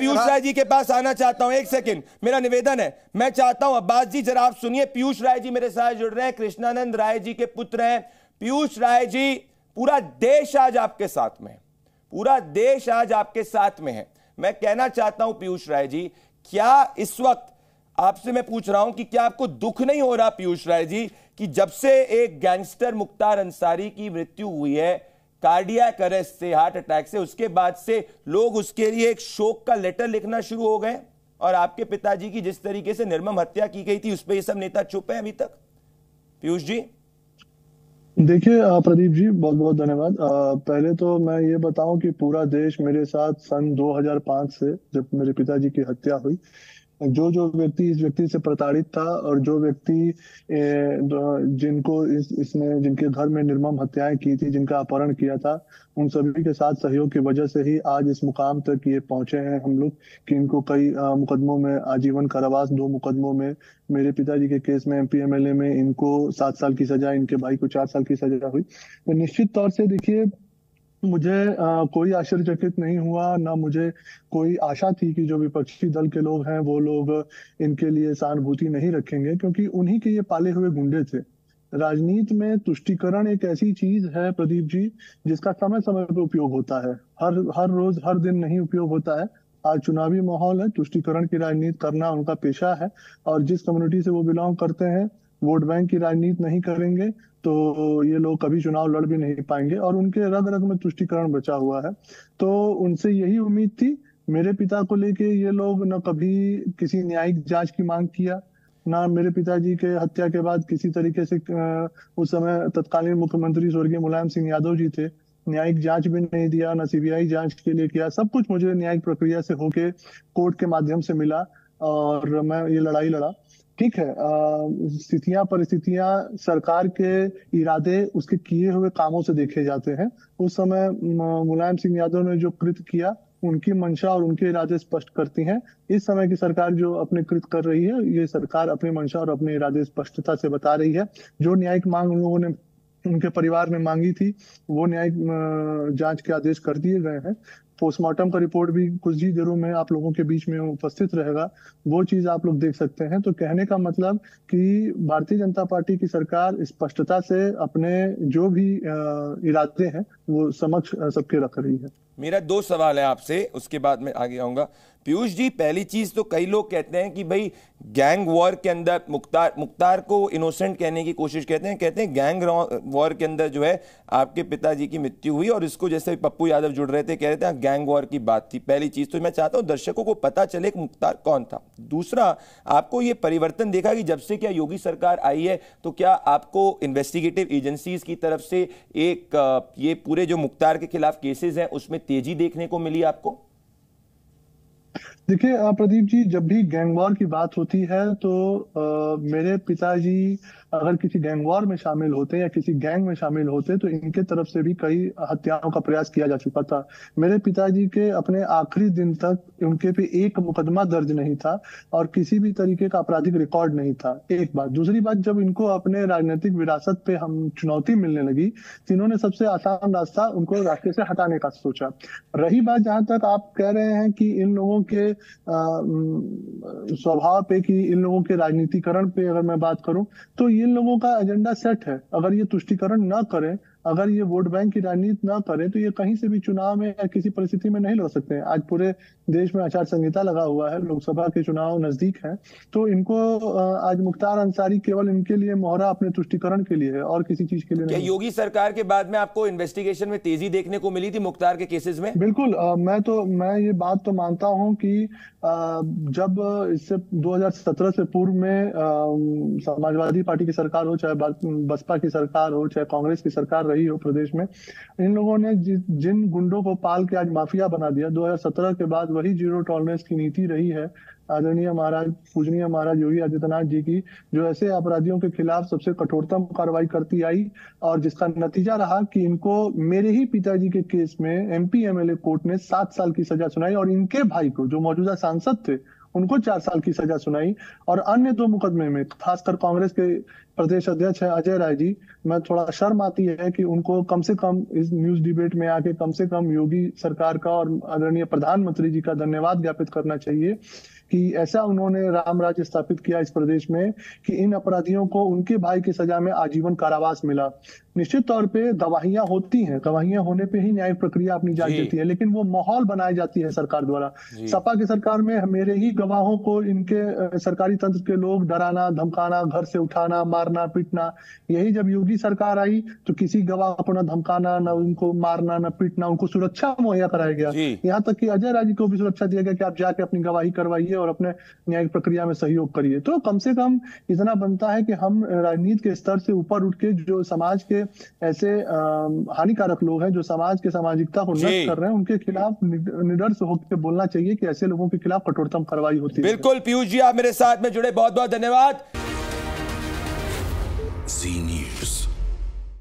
पीयूष राय जी के पास आना चाहता हूं, एक सेकंड, मेरा निवेदन है, मैं चाहता हूं अब्बास जी जरा आप सुनिए। पीयूष राय जी मेरे साथ जुड़ रहे हैं, कृष्णानंद राय जी के पुत्र हैं। पीयूष राय जी, पूरा देश आज आपके साथ में है, पूरा देश आज आपके साथ में है। मैं कहना चाहता हूं पीयूष राय जी, क्या इस वक्त आपसे मैं पूछ रहा हूं कि क्या आपको दुख नहीं हो रहा पीयूष राय जी कि जब से एक गैंगस्टर मुख्तार अंसारी की मृत्यु हुई है कार्डियक अरेस्ट से, हार्ट अटैक से, उसके बाद से लोग उसके लिए एक शोक का लेटर लिखना शुरू हो गए, और आपके पिताजी की जिस तरीके से निर्मम हत्या की गई थी उस पर ये सब नेता चुप है अभी तक? पीयूष जी देखिए प्रदीप जी, बहुत बहुत धन्यवाद। पहले तो मैं ये बताऊं कि पूरा देश मेरे साथ सन 2005 से, जब मेरे पिताजी की हत्या हुई, जो जो व्यक्ति इस व्यक्ति से प्रताड़ित था और जो व्यक्ति जिनको इसने जिनके घर में निर्मम हत्याएं की थी, जिनका अपहरण किया था, उन सभी के साथ सहयोग की वजह से ही आज इस मुकाम तक ये पहुंचे हैं हम लोग कि इनको कई मुकदमों में आजीवन कारावास, 2 मुकदमों में, मेरे पिताजी के केस में एमपी एमएलए में इनको 7 साल की सजा, इनके भाई को 4 साल की सजा हुई। तो निश्चित तौर से देखिए, मुझे कोई आश्चर्यचकित नहीं हुआ, ना मुझे कोई आशा थी कि जो विपक्षी दल के लोग हैं वो लोग इनके लिए सहानुभूति नहीं रखेंगे, क्योंकि उन्हीं के ये पाले हुए गुंडे थे। राजनीति में तुष्टीकरण एक ऐसी चीज है प्रदीप जी, जिसका समय समय पे उपयोग होता है, हर हर रोज हर दिन नहीं उपयोग होता है। आज चुनावी माहौल है, तुष्टीकरण की राजनीति करना उनका पेशा है, और जिस कम्युनिटी से वो बिलोंग करते हैं, वोट बैंक की राजनीति नहीं करेंगे तो ये लोग कभी चुनाव लड़ भी नहीं पाएंगे, और उनके रग रग में तुष्टीकरण बचा हुआ है। तो उनसे यही उम्मीद थी। मेरे पिता को लेके ये लोग न कभी किसी न्यायिक जांच की मांग किया, ना मेरे पिताजी के हत्या के बाद किसी तरीके से उस समय तत्कालीन मुख्यमंत्री स्वर्गीय मुलायम सिंह यादव जी थे, न्यायिक जांच भी नहीं दिया, ना सीबीआई जांच के लिए किया। सब कुछ मुझे न्यायिक प्रक्रिया से होके कोर्ट के माध्यम से मिला, और मैं ये लड़ाई लड़ा। ठीक है, स्थितियां परिस्थितियां सरकार के इरादे उसके किए हुए कामों से देखे जाते हैं। उस समय मुलायम सिंह यादव ने जो कृत्य किया, उनकी मंशा और उनके इरादे स्पष्ट करती हैं। इस समय की सरकार जो अपने कृत्य कर रही है, ये सरकार अपनी मंशा और अपने इरादे स्पष्टता से बता रही है। जो न्यायिक मांग उन लोगों ने, उनके परिवार ने मांगी थी, वो न्यायिक जांच के आदेश कर दिए गए हैं। पोस्टमार्टम का रिपोर्ट भी कुछ ही देरों में आप लोगों के बीच में उपस्थित रहेगा, वो चीज आप लोग देख सकते हैं। तो कहने का मतलब कि भारतीय जनता पार्टी की सरकार स्पष्टता से अपने जो भी इरादे हैं वो समक्ष सबके रख रही है। मेरा 2 सवाल है आपसे, उसके बाद मैं आगे आऊंगा। पीयूष जी, पहली चीज तो कई लोग कहते हैं कि भाई गैंग वॉर के अंदर मुख्तार को इनोसेंट कहने की कोशिश कहते हैं गैंग वॉर के अंदर जो है आपके पिताजी की मृत्यु हुई, और इसको जैसे पप्पू यादव जुड़ रहे थे कह रहे थे गैंग वॉर की बात थी। पहली चीज तो मैं चाहता हूं दर्शकों को पता चले कि मुख्तार कौन था। दूसरा, आपको ये परिवर्तन देखा कि जब से क्या योगी सरकार आई है, तो क्या आपको इन्वेस्टिगेटिव एजेंसीज की तरफ से एक ये पूरे जो मुख्तार के खिलाफ केसेस हैं उसमें तेजी देखने को मिली आपको? देखिए प्रदीप जी, जब भी गैंग वॉर की बात होती है तो मेरे पिताजी अगर किसी गैंग वॉर में शामिल होते या किसी गैंग में शामिल होते तो इनके तरफ से भी कई हत्याओं का प्रयास किया जा चुका था। मेरे पिताजी के अपने आखिरी दिन तक उनके पे एक मुकदमा दर्ज नहीं था और किसी भी तरीके का आपराधिक रिकॉर्ड नहीं था। एक बात। दूसरी बात, जब इनको अपने राजनीतिक विरासत पे हम चुनौती मिलने लगी तो इन्होंने सबसे आसान रास्ता उनको रास्ते से हटाने का सोचा। रही बात जहां तक आप कह रहे हैं कि इन लोगों के स्वभाव पे, कि इन लोगों के राजनीतिकरण पे अगर मैं बात करूं, तो इन लोगों का एजेंडा सेट है। अगर ये तुष्टीकरण ना करें, अगर ये वोट बैंक की राजनीति ना करें, तो ये कहीं से भी चुनाव में या किसी परिस्थिति में नहीं लड़ सकते हैं। आज पूरे देश में आचार संहिता लगा हुआ है, लोकसभा के चुनाव नजदीक हैं, तो इनको आज मुख्तार अंसारी केवल इनके लिए मोहरा अपने तुष्टीकरण के लिए है और किसी चीज के लिए क्या नहीं। योगी सरकार के बाद में आपको इन्वेस्टिगेशन में तेजी देखने को मिली थी मुख्तार के केसेस में? बिल्कुल। मैं ये बात तो मानता हूं कि जब इससे 2017 से पूर्व में समाजवादी पार्टी की सरकार हो, चाहे बसपा की सरकार हो, चाहे कांग्रेस की सरकार रही हो प्रदेश में, इन लोगों ने जिन गुंडों को पाल के आज माफिया बना दिया, 2017 के बाद वही जीरो टॉलरेंस की नीति रही है आदरणीय महाराज, पूजनीय महाराज योगी आदित्यनाथ जी की, जो ऐसे अपराधियों के खिलाफ सबसे कठोरतम कार्रवाई करती आई, और जिसका नतीजा रहा कि इनको मेरे ही पिताजी के केस में एमपी एमएलए कोर्ट ने 7 साल की सजा सुनाई, और इनके भाई को, जो मौजूदा सांसद थे, उनको 4 साल की सजा सुनाई। और अन्य 2 मुकदमे में खासकर कांग्रेस के प्रदेश अध्यक्ष है अजय राय जी, मैं थोड़ा शर्म आती है कि उनको कम से कम इस न्यूज डिबेट में आके कम से कम योगी सरकार का और आदरणीय प्रधानमंत्री जी का धन्यवाद ज्ञापित करना चाहिए कि ऐसा उन्होंने राम राज्य स्थापित किया इस प्रदेश में कि इन अपराधियों को उनके भाई की सजा में आजीवन कारावास मिला। निश्चित तौर पे गवाहियां होती हैं, गवाहियां होने पे ही न्यायिक प्रक्रिया अपनी जान देती है, लेकिन वो माहौल बनाई जाती है सरकार द्वारा। सपा की सरकार में मेरे ही गवाहों को इनके सरकारी तंत्र के लोग डराना, धमकाना, घर से उठाना, मारना, पीटना। यही जब योगी सरकार आई तो किसी गवाह को न धमकाना, न उनको मारना, न पीटना, उनको सुरक्षा मुहैया कराया गया। यहाँ तक कि अजय राय जी को भी सुरक्षा दिया गया कि आप जाके अपनी गवाही करवाइए और अपने न्यायिक प्रक्रिया में सहयोग करिए। तो कम से कम इतना बनता है कि हम राजनीति के स्तर से ऊपर उठ के जो समाज के ऐसे हानिकारक लोग हैं, जो समाज के सामाजिकता को नष्ट कर रहे हैं, उनके खिलाफ निडर से होकर बोलना चाहिए कि ऐसे लोगों के खिलाफ कठोरतम कार्रवाई होती है। बिल्कुल पीयूष जी, आप मेरे साथ में जुड़े, बहुत बहुत धन्यवाद।